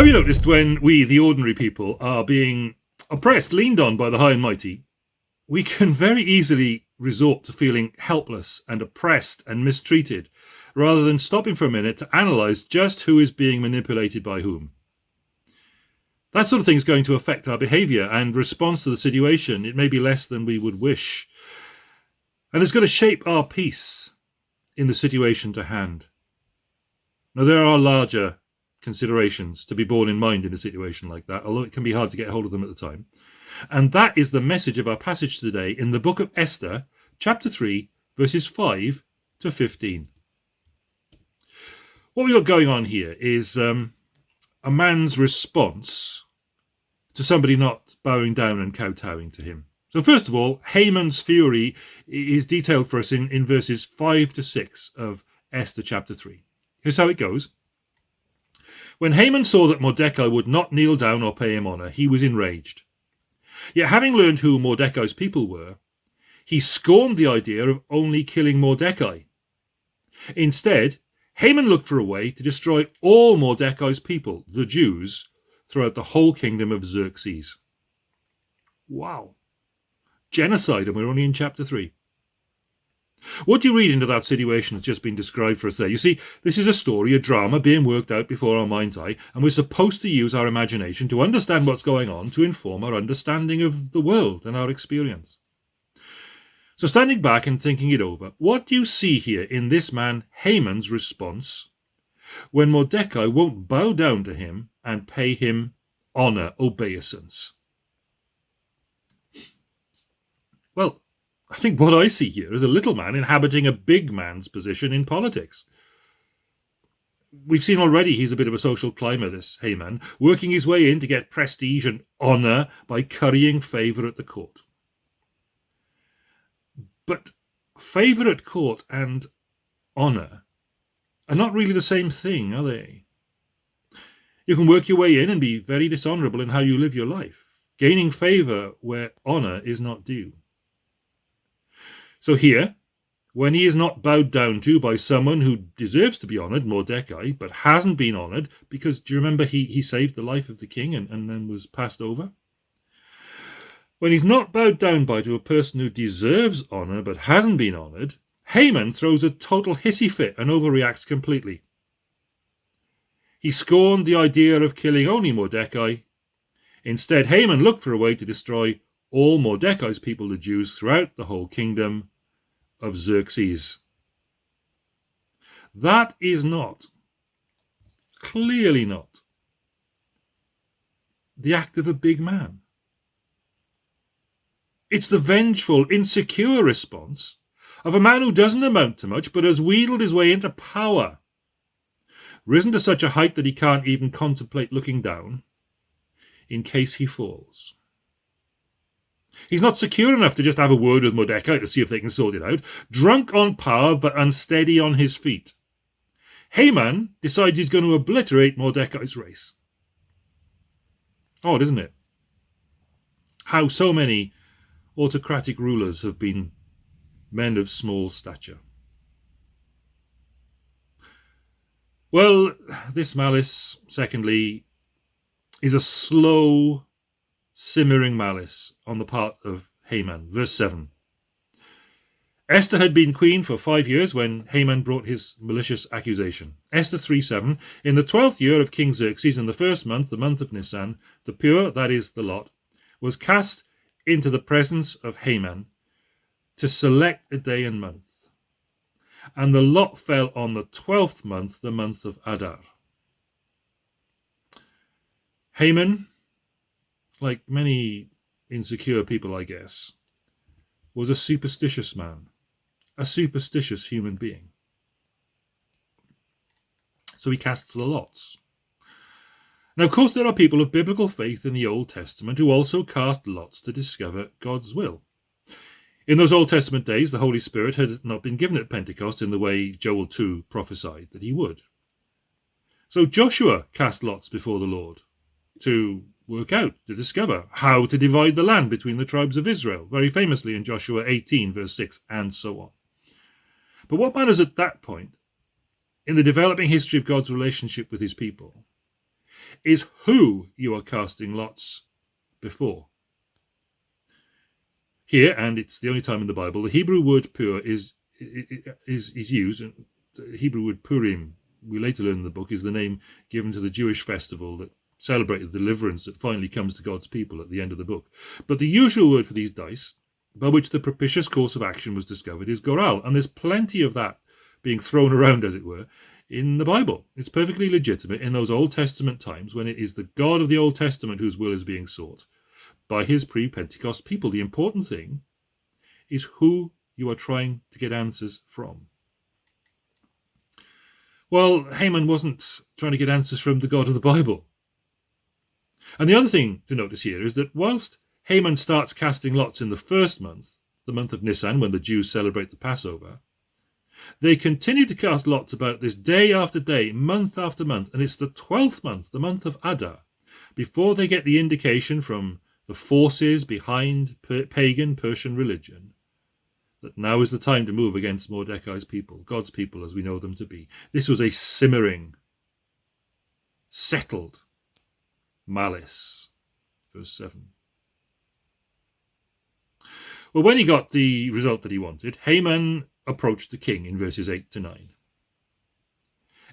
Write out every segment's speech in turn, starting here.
Have you noticed when we, the ordinary people, are being oppressed, leaned on by the high and mighty, we can very easily resort to feeling helpless and oppressed and mistreated, rather than stopping for a minute to analyze just who is being manipulated by whom. That sort of thing is going to affect our behavior and response to the situation. It may be less than we would wish. And it's going to shape our peace in the situation to hand. Now, there are larger considerations to be borne in mind in a situation like that, although it can be hard to get hold of them at the time. And that is the message of our passage today in the book of Esther, chapter 3, verses 5 to 15. What we've got going on here is a man's response to somebody not bowing down and kowtowing to him. So first of all, Haman's fury is detailed for us in verses 5 to 6 of Esther chapter 3. Here's how it goes. When Haman saw that Mordecai would not kneel down or pay him honor, he was enraged. Yet having learned who Mordecai's people were, he scorned the idea of only killing Mordecai. Instead, Haman looked for a way to destroy all Mordecai's people, the Jews, throughout the whole kingdom of Xerxes. Wow. Genocide, and we're only in chapter 3. What do you read into that situation that's just been described for us there? You see, this is a story, a drama being worked out before our mind's eye, and we're supposed to use our imagination to understand what's going on to inform our understanding of the world and our experience. So standing back and thinking it over, what do you see here in this man Haman's response when Mordecai won't bow down to him and pay him honor, obeisance? Well, I think what I see here is a little man inhabiting a big man's position in politics. We've seen already he's a bit of a social climber, this Haman, working his way in to get prestige and honor by currying favor at the court. But favor at court and honor are not really the same thing, are they? You can work your way in and be very dishonorable in how you live your life, gaining favor where honor is not due. So here, when he is not bowed down to by someone who deserves to be honored, Mordecai, but hasn't been honored, because do you remember he saved the life of the king and then was passed over? When he's not bowed down by to a person who deserves honor but hasn't been honored, Haman throws a total hissy fit and overreacts completely. He scorned the idea of killing only Mordecai. Instead, Haman looked for a way to destroy all Mordecai's people, the Jews, throughout the whole kingdom of Xerxes. That is not, clearly not, the act of a big man. It's the vengeful, insecure response of a man who doesn't amount to much but has wheedled his way into power, risen to such a height that he can't even contemplate looking down in case he falls. He's not secure enough to just have a word with Mordecai to see if they can sort it out. Drunk on power, but unsteady on his feet, Haman decides he's going to obliterate Mordecai's race. Odd, isn't it? How so many autocratic rulers have been men of small stature. Well, this malice, secondly, is a slow, simmering malice on the part of Haman. Verse 7. Esther had been queen for 5 years when Haman brought his malicious accusation. Esther 3:7. In the 12th year of King Xerxes, in the first month, the month of Nisan, the pure, that is, the lot, was cast into the presence of Haman to select a day and month. And the lot fell on the 12th month, the month of Adar. Haman, like many insecure people, I guess, was a superstitious man, a superstitious human being. So he casts the lots. Now, of course, there are people of biblical faith in the Old Testament who also cast lots to discover God's will. In those Old Testament days, the Holy Spirit had not been given at Pentecost in the way Joel 2 prophesied that he would. So Joshua cast lots before the Lord to work out, to discover how to divide the land between the tribes of Israel, very famously in Joshua 18, verse 6, and so on. But what matters at that point, in the developing history of God's relationship with his people, is who you are casting lots before. Here, and it's the only time in the Bible, the Hebrew word pur is used. The Hebrew word Purim, we later learn in the book, is the name given to the Jewish festival that celebrated the deliverance that finally comes to God's people at the end of the book. But the usual word for these dice, by which the propitious course of action was discovered, is goral. And there's plenty of that being thrown around, as it were, in the Bible. It's perfectly legitimate in those Old Testament times when it is the God of the Old Testament whose will is being sought by his pre-Pentecost people. The important thing is who you are trying to get answers from. Well, Haman wasn't trying to get answers from the God of the Bible. And the other thing to notice here is that whilst Haman starts casting lots in the first month, the month of Nisan, when the Jews celebrate the Passover, they continue to cast lots about this day after day, month after month, and it's the 12th month, the month of Adar, before they get the indication from the forces behind pagan Persian religion that now is the time to move against Mordecai's people, God's people as we know them to be. This was a simmering, settled malice. Verse 7. Well, when he got the result that he wanted, Haman approached the king in verses 8 to 9.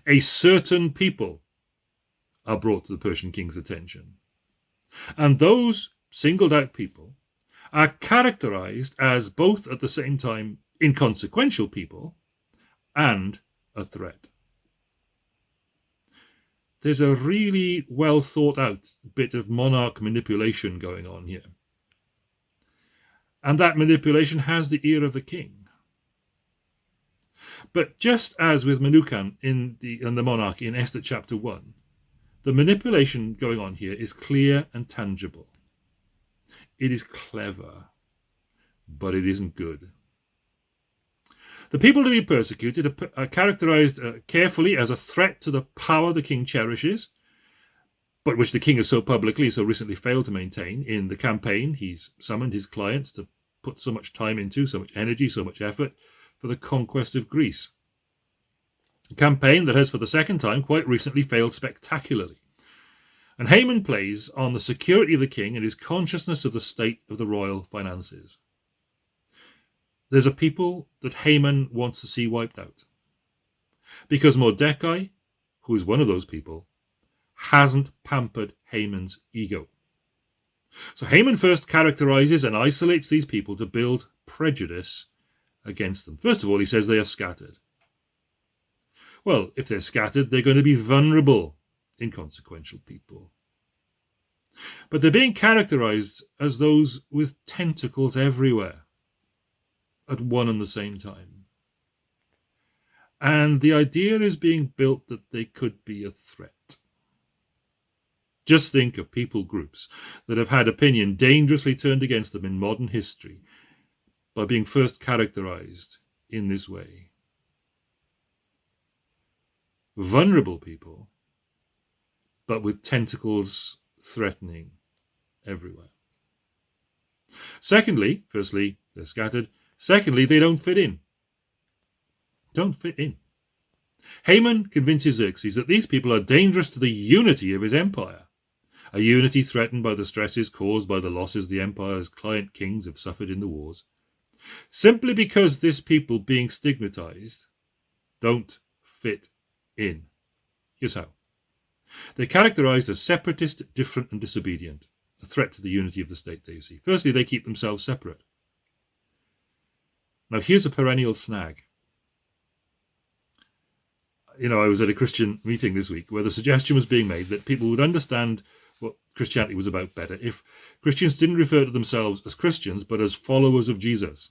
A certain people are brought to the Persian king's attention, and those singled out people are characterized as both at the same time inconsequential people and a threat. There's a really well thought out bit of monarch manipulation going on here. And that manipulation has the ear of the king. But just as with Menucan in the monarchy in Esther chapter 1, the manipulation going on here is clear and tangible. It is clever, but it isn't good. The people to be persecuted are characterized carefully as a threat to the power the king cherishes, but which the king has so publicly, so recently failed to maintain. In the campaign, he's summoned his clients to put so much time into, so much energy, so much effort for the conquest of Greece. A campaign that has for the second time quite recently failed spectacularly. And Haman plays on the security of the king and his consciousness of the state of the royal finances. There's a people that Haman wants to see wiped out, because Mordecai, who is one of those people, hasn't pampered Haman's ego. So Haman first characterizes and isolates these people to build prejudice against them. First of all, he says they are scattered. Well, if they're scattered, they're going to be vulnerable, inconsequential people. But they're being characterized as those with tentacles everywhere at one and the same time. And the idea is being built that they could be a threat. Just think of people groups that have had opinion dangerously turned against them in modern history by being first characterized in this way. Vulnerable people, but with tentacles threatening everywhere. Secondly, firstly, they're scattered. Secondly, they don't fit in. Don't fit in. Haman convinces Xerxes that these people are dangerous to the unity of his empire, a unity threatened by the stresses caused by the losses the empire's client kings have suffered in the wars, simply because this people being stigmatized don't fit in. Here's how. They're characterized as separatist, different and disobedient, a threat to the unity of the state, they see. Firstly, they keep themselves separate. Now, here's a perennial snag. I was at a Christian meeting this week where the suggestion was being made that people would understand what Christianity was about better if Christians didn't refer to themselves as Christians, but as followers of Jesus.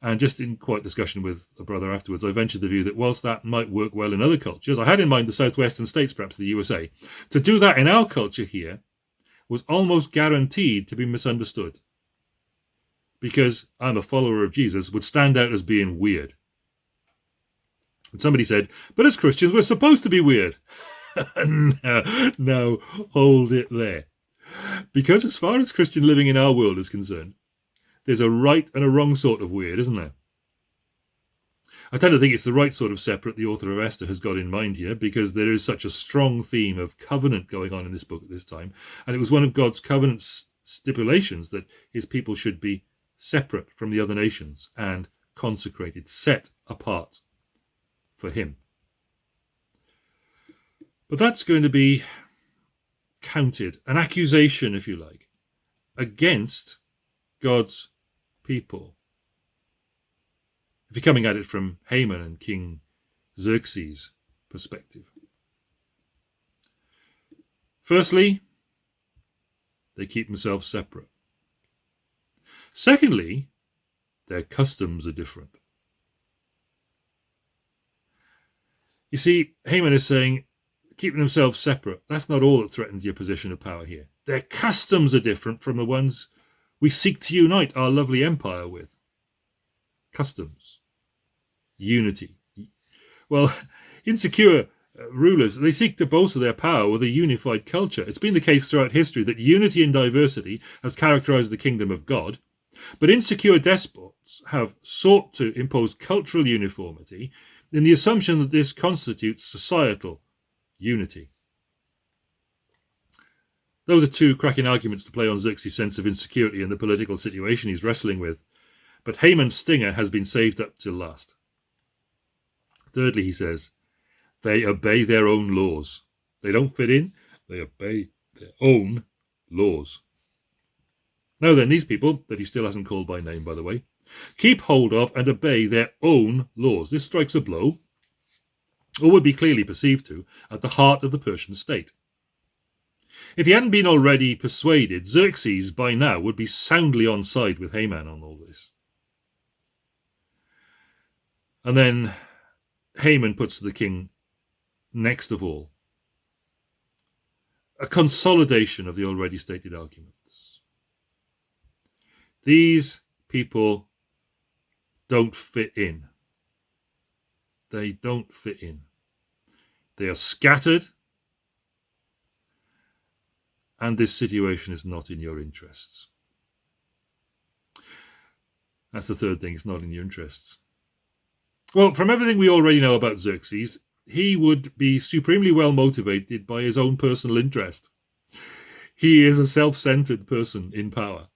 And just in quiet discussion with a brother afterwards, I ventured the view that whilst that might work well in other cultures, I had in mind the southwestern states, perhaps the USA. To do that in our culture here was almost guaranteed to be misunderstood, because I'm a follower of Jesus would stand out as being weird. And somebody said, but as Christians, we're supposed to be weird. No, hold it there. Because as far as Christian living in our world is concerned, there's a right and a wrong sort of weird, isn't there? I tend to think it's the right sort of separate the author of Esther has got in mind here, because there is such a strong theme of covenant going on in this book at this time. And it was one of God's covenant stipulations that his people should be separate from the other nations and consecrated, set apart for him. But that's going to be counted, an accusation, if you like, against God's people. If you're coming at it from Haman and King Xerxes' perspective. Firstly, they keep themselves separate. Secondly, their customs are different. You see, Haman is saying, keeping themselves separate, that's not all that threatens your position of power here. Their customs are different from the ones we seek to unite our lovely empire with. Customs. Unity. Well, insecure rulers, they seek to bolster their power with a unified culture. It's been the case throughout history that unity and diversity has characterized the kingdom of God, but insecure despots have sought to impose cultural uniformity in the assumption that this constitutes societal unity. Those are two cracking arguments to play on Xerxes' sense of insecurity and the political situation he's wrestling with, but Haman's stinger has been saved up till last. Thirdly, he says, they obey their own laws. They don't fit in, they obey their own laws. Now then, these people, that he still hasn't called by name, by the way, keep hold of and obey their own laws. This strikes a blow, or would be clearly perceived to, at the heart of the Persian state. If he hadn't been already persuaded, Xerxes by now would be soundly on side with Haman on all this. And then Haman puts to the king, next of all, a consolidation of the already stated arguments. These people don't fit in. They don't fit in. They are scattered, and this situation is not in your interests. That's the third thing, it's not in your interests. Well, from everything we already know about Xerxes, he would be supremely well motivated by his own personal interest. He is a self-centered person in power.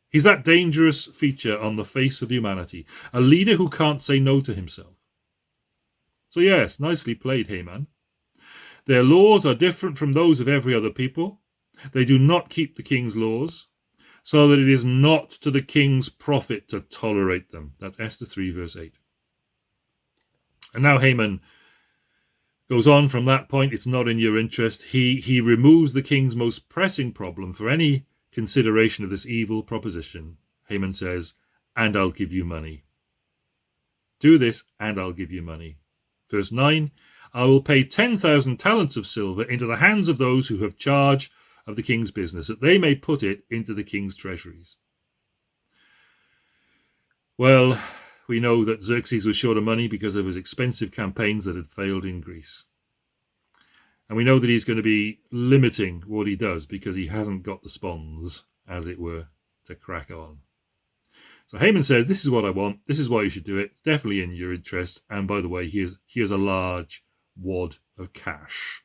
He's that dangerous feature on the face of humanity, a leader who can't say no to himself. So yes, nicely played, Haman. Their laws are different from those of every other people. They do not keep the king's laws, so that it is not to the king's profit to tolerate them. That's Esther 3 verse 8. And now Haman goes on from that point. It's not in your interest. He removes the king's most pressing problem for any consideration of this evil proposition. Haman says, and I'll give you money. Do this and I'll give you money. Verse 9, I will pay 10,000 talents of silver into the hands of those who have charge of the king's business, that they may put it into the king's treasuries. Well, we know that Xerxes was short of money because of his expensive campaigns that had failed in Greece. And we know that he's going to be limiting what he does because he hasn't got the spons, as it were, to crack on. So Haman says, this is what I want. This is why you should do it. It's definitely in your interest. And by the way, here's a large wad of cash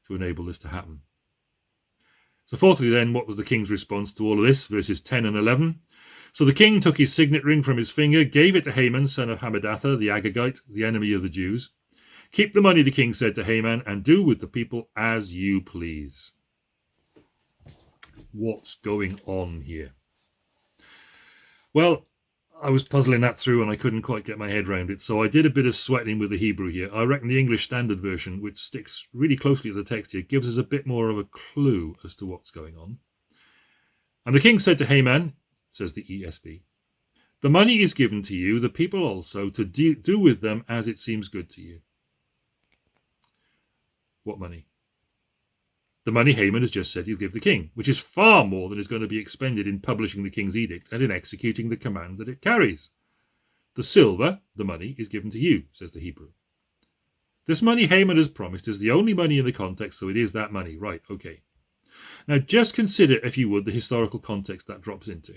to enable this to happen. So fourthly then, what was the king's response to all of this? Verses 10 and 11. So the king took his signet ring from his finger, gave it to Haman, son of Hammedatha, the Agagite, the enemy of the Jews. Keep the money, the king said to Haman, and do with the people as you please. What's going on here? Well, I was puzzling that through and I couldn't quite get my head around it, so I did a bit of sweating with the Hebrew here. I reckon the English Standard Version, which sticks really closely to the text here, gives us a bit more of a clue as to what's going on. And the king said to Haman, says the ESV, the money is given to you, the people also, to do with them as it seems good to you. What money? The money Haman has just said he'll give the king, which is far more than is going to be expended in publishing the king's edict and in executing the command that it carries. The silver, the money, is given to you, says the Hebrew. This money Haman has promised is the only money in the context, so it is that money. Right, okay. Now just consider, if you would, the historical context that drops into.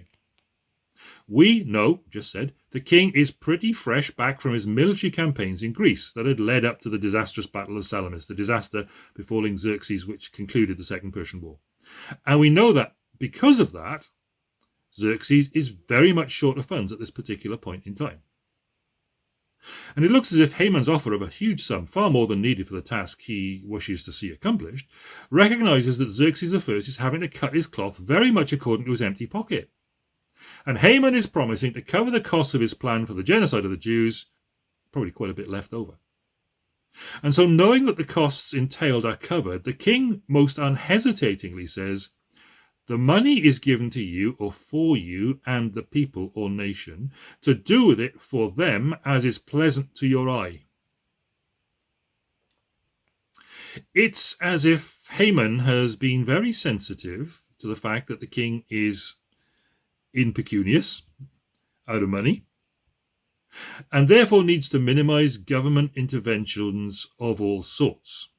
We know, just said, the king is pretty fresh back from his military campaigns in Greece that had led up to the disastrous Battle of Salamis, the disaster befalling Xerxes which concluded the Second Persian War. And we know that because of that, Xerxes is very much short of funds at this particular point in time. And it looks as if Haman's offer of a huge sum, far more than needed for the task he wishes to see accomplished, recognizes that Xerxes I is having to cut his cloth very much according to his empty pocket. And Haman is promising to cover the costs of his plan for the genocide of the Jews, probably quite a bit left over. And so, knowing that the costs entailed are covered, the king most unhesitatingly says, the money is given to you or for you and the people or nation to do with it for them as is pleasant to your eye. It's as if Haman has been very sensitive to the fact that the king is impecunious, out of money, and therefore needs to minimize government interventions of all sorts.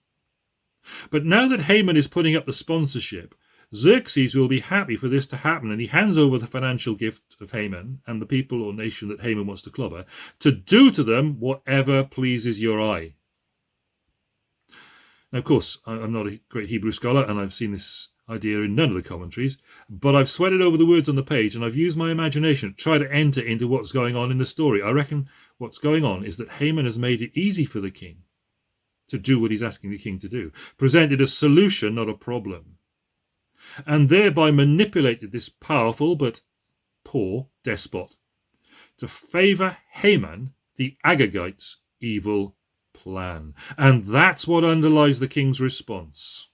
But now that Haman is putting up the sponsorship, Xerxes will be happy for this to happen, and he hands over the financial gift of Haman and the people or nation that Haman wants to clobber to do to them whatever pleases your eye. Now, of course, I'm not a great Hebrew scholar, and I've seen this idea in none of the commentaries, but I've sweated over the words on the page, and I've used my imagination to try to enter into what's going on in the story. I reckon what's going on is that Haman has made it easy for the king to do what he's asking the king to do, presented a solution, not a problem, and thereby manipulated this powerful but poor despot to favour Haman, the Agagite's evil plan. And that's what underlies the king's response.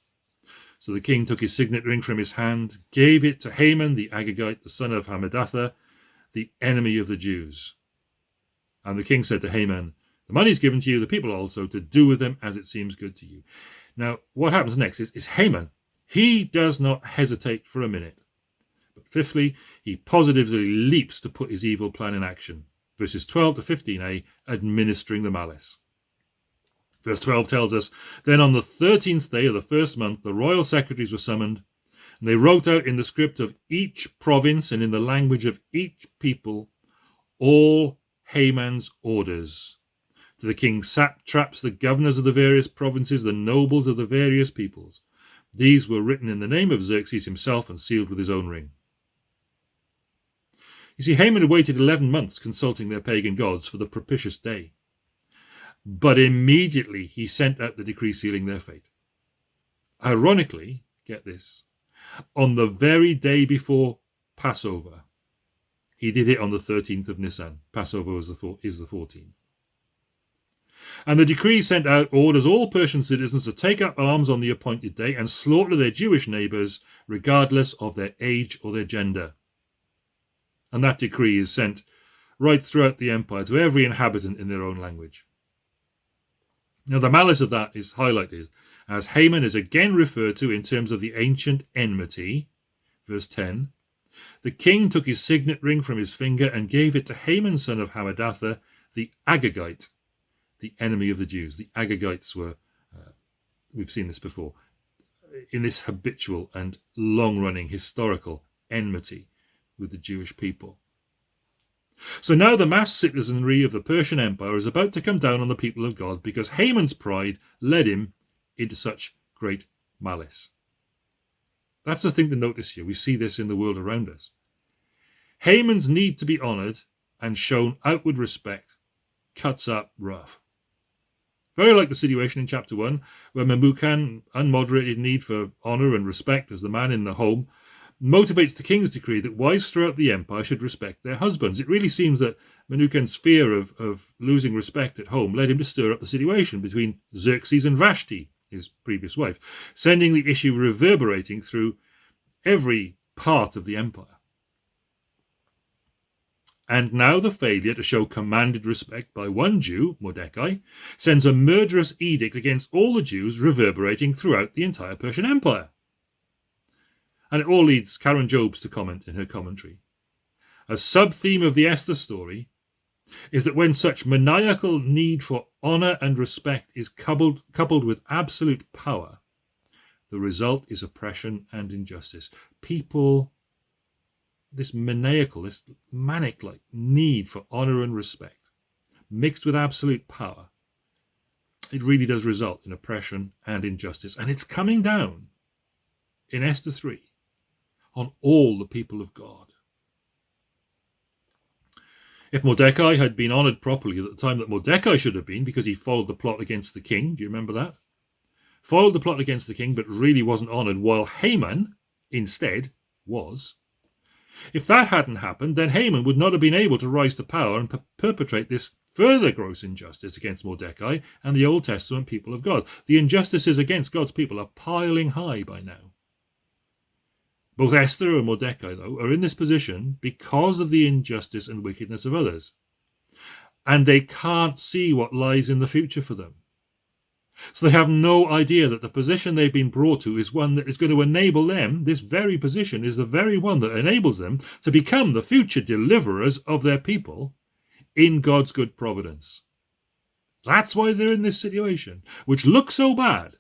So the king took his signet ring from his hand, gave it to Haman, the Agagite, the son of Hammedatha, the enemy of the Jews. And the king said to Haman, the money is given to you, the people also, to do with them as it seems good to you. Now, what happens next is Haman, he does not hesitate for a minute. But fifthly, he positively leaps to put his evil plan in action. Verses 12 to 15a, administering the malice. Verse 12 tells us, then on the 13th day of the first month, the royal secretaries were summoned, and they wrote out in the script of each province and in the language of each people all Haman's orders. To the king's satraps, the governors of the various provinces, the nobles of the various peoples. These were written in the name of Xerxes himself and sealed with his own ring. You see, Haman had waited 11 months consulting their pagan gods for the propitious day. But immediately he sent out the decree sealing their fate. Ironically, get this, on the very day before Passover. He did it on the 13th of Nisan. Passover is the 14th. And the decree sent out orders all Persian citizens to take up arms on the appointed day and slaughter their Jewish neighbours, regardless of their age or their gender. And that decree is sent right throughout the empire to every inhabitant in their own language. Now, the malice of that is highlighted as Haman is again referred to in terms of the ancient enmity. Verse 10, the king took his signet ring from his finger and gave it to Haman, son of Hammedatha, the Agagite, the enemy of the Jews. The Agagites were, we've seen this before, in this habitual and long-running historical enmity with the Jewish people. So now the mass citizenry of the Persian Empire is about to come down on the people of God because Haman's pride led him into such great malice. That's the thing to notice here. We see this in the world around us. Haman's need to be honoured and shown outward respect cuts up rough. Very like the situation in chapter 1, where Memucan, unmoderated need for honour and respect as the man in the home, motivates the king's decree that wives throughout the empire should respect their husbands. It really seems that Memucan's fear of losing respect at home led him to stir up the situation between Xerxes and Vashti, his previous wife, sending the issue reverberating through every part of the empire. And now the failure to show commanded respect by one Jew, Mordecai, sends a murderous edict against all the Jews reverberating throughout the entire Persian Empire. And it all leads Karen Jobes to comment in her commentary. A sub-theme of the Esther story is that when such maniacal need for honour and respect is coupled with absolute power, the result is oppression and injustice. People this maniacal, this manic-like need for honor and respect, mixed with absolute power, it really does result in oppression and injustice. And it's coming down in Esther 3 on all the people of God. If Mordecai had been honored properly at the time that Mordecai should have been, because he foiled the plot against the king, do you remember that? Foiled the plot against the king, but really wasn't honored, while Haman instead was. If that hadn't happened, then Haman would not have been able to rise to power and perpetrate this further gross injustice against Mordecai and the Old Testament people of God. The injustices against God's people are piling high by now. Both Esther and Mordecai, though, are in this position because of the injustice and wickedness of others. And they can't see what lies in the future for them. So they have no idea that the position they've been brought to is one that is going to enable them, this very position is the very one that enables them to become the future deliverers of their people in God's good providence. That's why they're in this situation, which looks so bad,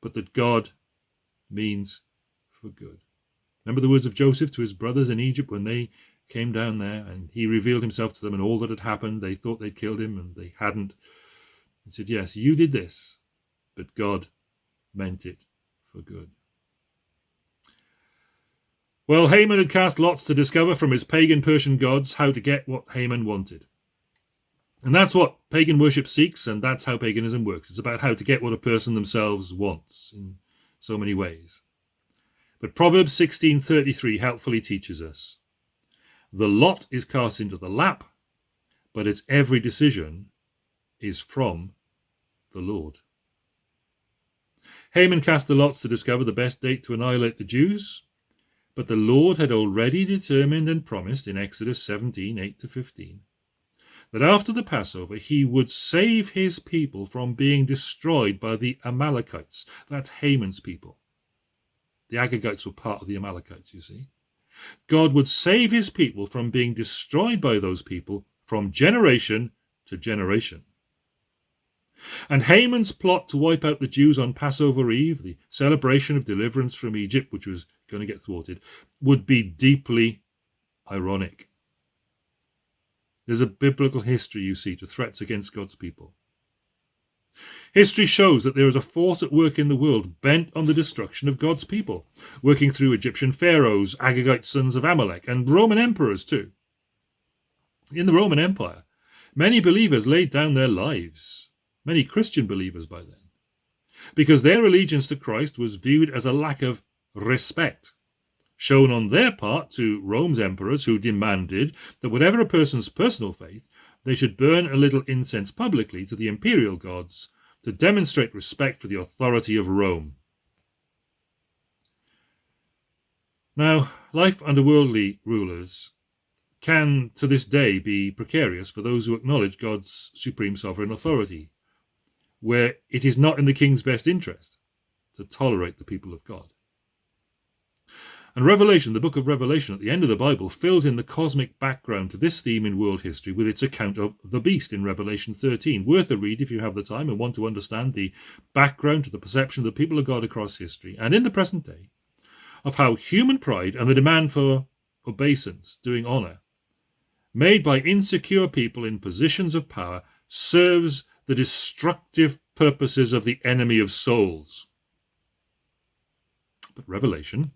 but that God means for good. Remember the words of Joseph to his brothers in Egypt when they came down there and he revealed himself to them and all that had happened. They thought they'd killed him and they hadn't. He said, yes, you did this, but God meant it for good. Well, Haman had cast lots to discover from his pagan Persian gods how to get what Haman wanted. And that's what pagan worship seeks, and that's how paganism works. It's about how to get what a person themselves wants in so many ways. But Proverbs 16:33 helpfully teaches us, the lot is cast into the lap, but its every decision is from the Lord. Haman cast the lots to discover the best date to annihilate the Jews, but the Lord had already determined and promised in Exodus 17:8-15 that after the Passover he would save his people from being destroyed by the Amalekites. That's Haman's people. The Agagites were part of the Amalekites, you see. God would save his people from being destroyed by those people from generation to generation. And Haman's plot to wipe out the Jews on Passover Eve, the celebration of deliverance from Egypt, which was going to get thwarted, would be deeply ironic. There's a biblical history, you see, to threats against God's people. History shows that there is a force at work in the world bent on the destruction of God's people, working through Egyptian pharaohs, Agagite sons of Amalek, and Roman emperors too. In the Roman Empire, many believers laid down their lives, many Christian believers by then, because their allegiance to Christ was viewed as a lack of respect shown on their part to Rome's emperors, who demanded that whatever a person's personal faith, they should burn a little incense publicly to the imperial gods to demonstrate respect for the authority of Rome. Now, life under worldly rulers can to this day be precarious for those who acknowledge God's supreme sovereign authority, where it is not in the king's best interest to tolerate the people of God. And Revelation, the book of Revelation at the end of the Bible, fills in the cosmic background to this theme in world history with its account of the beast in Revelation 13. Worth a read if you have the time and want to understand the background to the perception of the people of God across history and in the present day, of how human pride and the demand for obeisance, doing honour, made by insecure people in positions of power, serves the destructive purposes of the enemy of souls. But Revelation,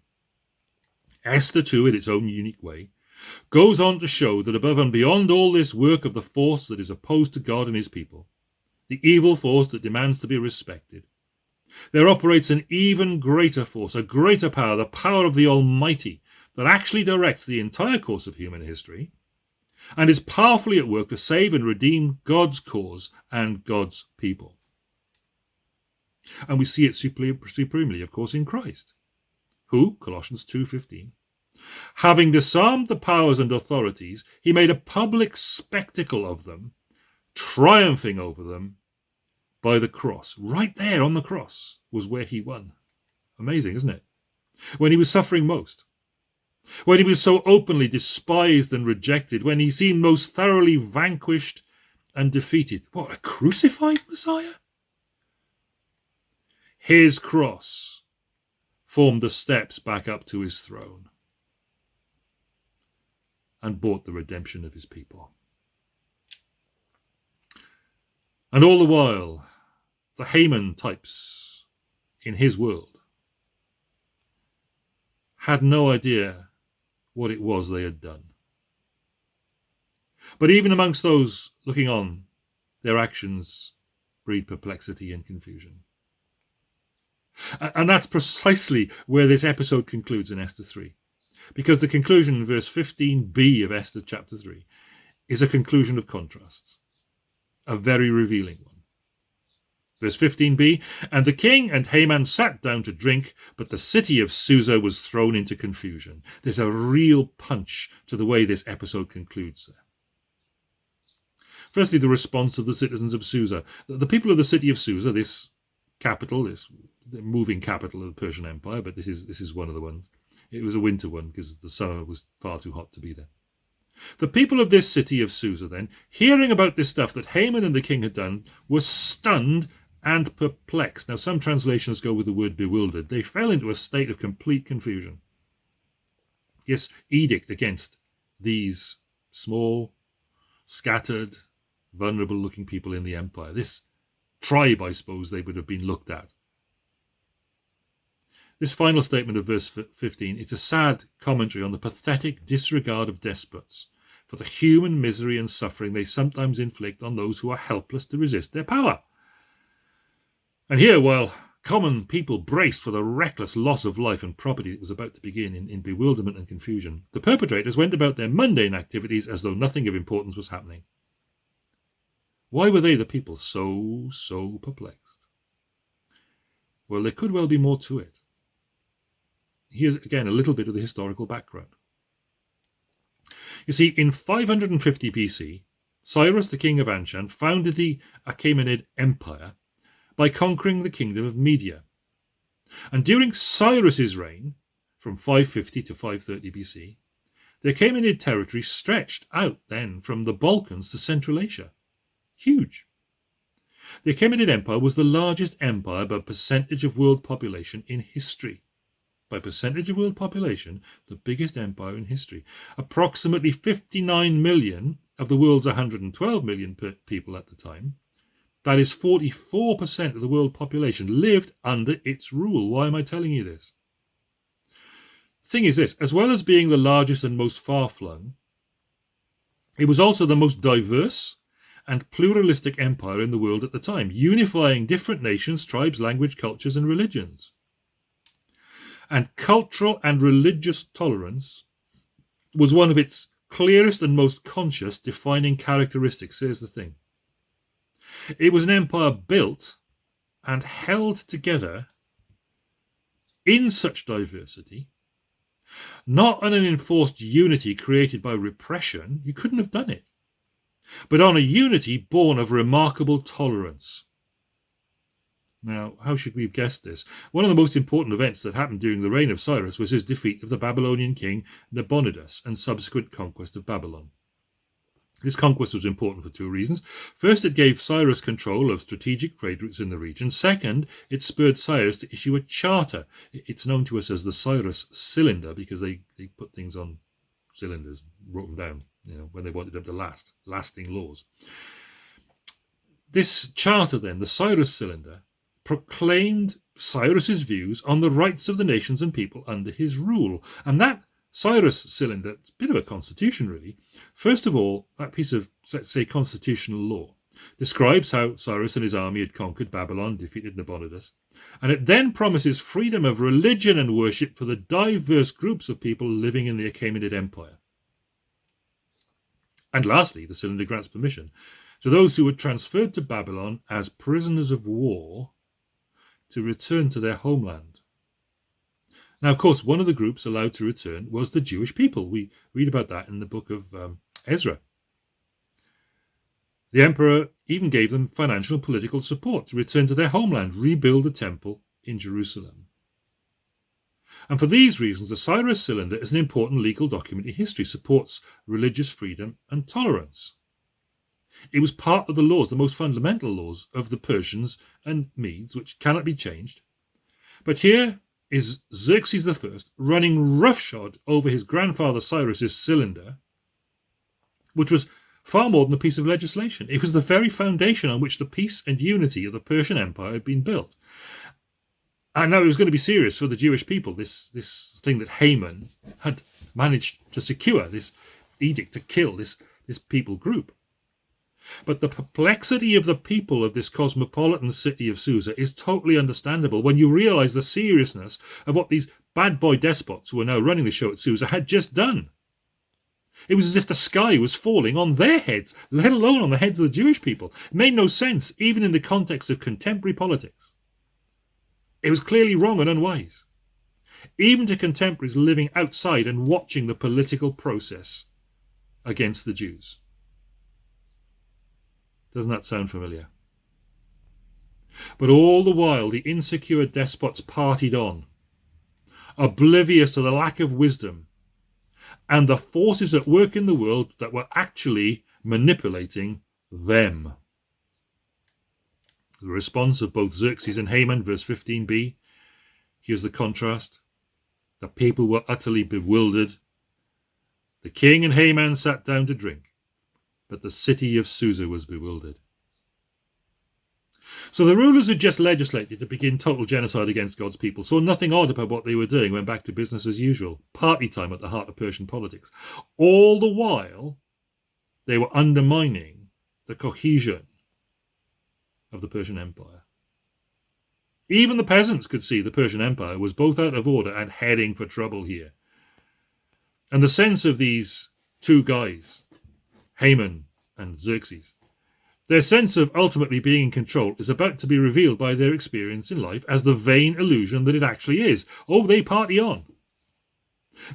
Esther too, in its own unique way, goes on to show that above and beyond all this work of the force that is opposed to God and his people, the evil force that demands to be respected, there operates an even greater force, a greater power, the power of the Almighty, that actually directs the entire course of human history and is powerfully at work to save and redeem God's cause and God's people. And we see it supremely, of course, in Christ, who, Colossians 2:15, having disarmed the powers and authorities, he made a public spectacle of them, triumphing over them by the cross. Right there on the cross was where he won. Amazing, isn't it? When he was suffering most, when he was so openly despised and rejected, when he seemed most thoroughly vanquished and defeated. What, a crucified Messiah? His cross formed the steps back up to his throne. and bought the redemption of his people. And all the while, the Haman types in his world had no idea what it was they had done. But even amongst those looking on, their actions breed perplexity and confusion. And that's precisely where this episode concludes in Esther 3. Because the conclusion in verse 15b of Esther chapter 3 is a conclusion of contrasts, a very revealing one. Verse 15b, and the king and Haman sat down to drink, but the city of Susa was thrown into confusion. There's a real punch to the way this episode concludes there. Firstly, the response of the citizens of Susa. The people of the city of Susa, this capital, this moving capital of the Persian Empire, but this is one of the ones. It was a winter one because the summer was far too hot to be there. The people of this city of Susa then, hearing about this stuff that Haman and the king had done, were stunned and perplexed. Now, some translations go with the word bewildered. They fell into a state of complete confusion. This edict against these small, scattered, vulnerable-looking people in the empire, this tribe, I suppose, they would have been looked at. This final statement of verse 15, it's a sad commentary on the pathetic disregard of despots for the human misery and suffering they sometimes inflict on those who are helpless to resist their power. And here, while common people braced for the reckless loss of life and property that was about to begin in bewilderment and confusion, the perpetrators went about their mundane activities as though nothing of importance was happening. Why were they, the people, so perplexed? Well, there could well be more to it. Here's again a little bit of the historical background. You see, in 550 BC, Cyrus, the king of Anshan, founded the Achaemenid Empire by conquering the kingdom of Media. And during Cyrus's reign, from 550 to 530 BC, the Achaemenid territory stretched out then from the Balkans to Central Asia. Huge. The Achaemenid Empire was the largest empire by percentage of world population in history. By percentage of world population, the biggest empire in history. Approximately 59 million of the world's 112 million people at the time, that is 44% of the world population, lived under its rule. Why am I telling you this? The thing is this, as well as being the largest and most far-flung, it was also the most diverse and pluralistic empire in the world at the time, unifying different nations, tribes, language, cultures, and religions. And cultural and religious tolerance was one of its clearest and most conscious defining characteristics. Here's the thing. It was an empire built and held together in such diversity, not on an enforced unity created by repression. You couldn't have done it. But on a unity born of remarkable tolerance. Now, how should we have guessed this? One of the most important events that happened during the reign of Cyrus was his defeat of the Babylonian king Nabonidus and subsequent conquest of Babylon. This conquest was important for two reasons. First, it gave Cyrus control of strategic trade routes in the region. Second, it spurred Cyrus to issue a charter. It's known to us as the Cyrus Cylinder because they put things on cylinders, wrote them down, when they wanted them to last, lasting laws. This charter then, the Cyrus Cylinder, proclaimed Cyrus's views on the rights of the nations and people under his rule. And that Cyrus Cylinder, it's a bit of a constitution really. First of all, that piece of, let's say, constitutional law describes how Cyrus and his army had conquered Babylon, defeated Nabonidus, and it then promises freedom of religion and worship for the diverse groups of people living in the Achaemenid Empire. And lastly, the cylinder grants permission to those who were transferred to Babylon as prisoners of war to return to their homeland. Now, of course, one of the groups allowed to return was the Jewish people. We read about that in the book of Ezra. The emperor even gave them financial and political support to return to their homeland, rebuild the temple in Jerusalem. And for these reasons, the Cyrus Cylinder is an important legal document in history, supports religious freedom and tolerance. It was part of the laws, the most fundamental laws of the Persians and Medes, which cannot be changed. But here is Xerxes I running roughshod over his grandfather Cyrus's cylinder which was far more than a piece of legislation. It was the very foundation on which the peace and unity of the Persian Empire had been built. And now it was going to be serious for the Jewish people, this thing that Haman had managed to secure, this edict to kill this people group. But the perplexity of the people of this cosmopolitan city of Susa is totally understandable when you realize the seriousness of what these bad boy despots who are now running the show at Susa had just done. It was as if the sky was falling on their heads, let alone on the heads of the Jewish people. It made no sense, even in the context of contemporary politics. It was clearly wrong and unwise, even to contemporaries living outside and watching the political process against the Jews. Doesn't that sound familiar? But all the while, the insecure despots partied on, oblivious to the lack of wisdom and the forces at work in the world that were actually manipulating them. The response of both Xerxes and Haman, verse 15b, here's the contrast. The people were utterly bewildered. The king and Haman sat down to drink, but the city of Susa was bewildered. So the rulers who just legislated to begin total genocide against God's people saw nothing odd about what they were doing, went back to business as usual, party time at the heart of Persian politics. All the while, they were undermining the cohesion of the Persian Empire. Even the peasants could see the Persian Empire was both out of order and heading for trouble here. And the sense of these two guys, Haman and Xerxes, their sense of ultimately being in control is about to be revealed by their experience in life as the vain illusion that it actually is. Oh, they party on.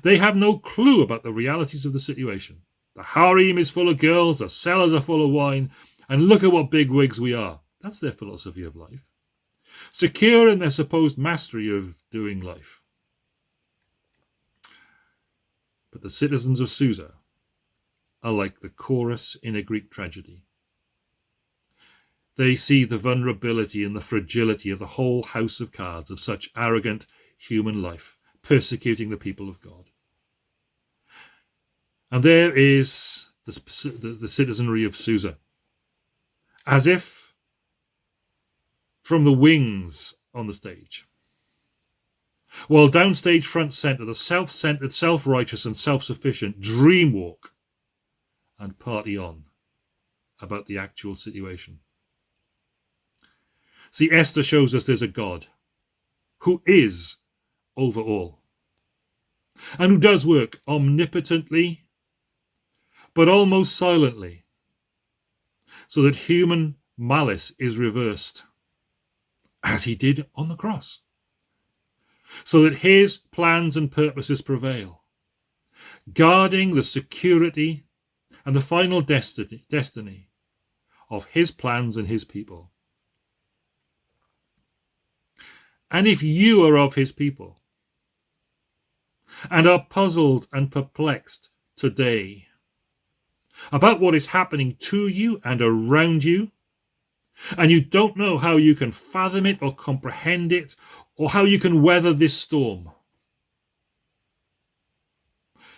They have no clue about the realities of the situation. The harem is full of girls, the cellars are full of wine, and look at what big wigs we are. That's their philosophy of life. Secure in their supposed mastery of doing life. But the citizens of Susa are like the chorus in a Greek tragedy. They see the vulnerability and the fragility of the whole house of cards of such arrogant human life, persecuting the people of God. And there is the citizenry of Susa, as if from the wings on the stage. While downstage, front center, the self-centered, self-righteous and self-sufficient dream walk and party on about the actual situation. See, Esther shows us there's a God who is over all and who does work omnipotently, but almost silently, so that human malice is reversed, as he did on the cross, so that his plans and purposes prevail, guarding the security and the final destiny of his plans and his people. And if you are of his people and are puzzled and perplexed today about what is happening to you and around you, and you don't know how you can fathom it or comprehend it or how you can weather this storm,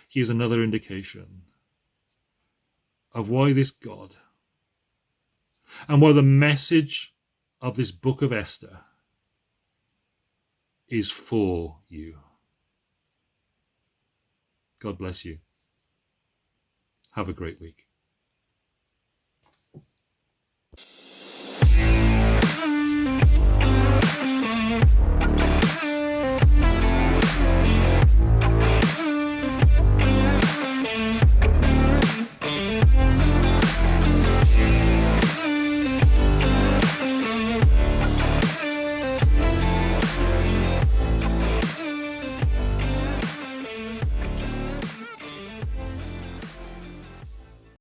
here's another indication of why this God and why the message of this book of Esther is for you. God bless you. Have a great week.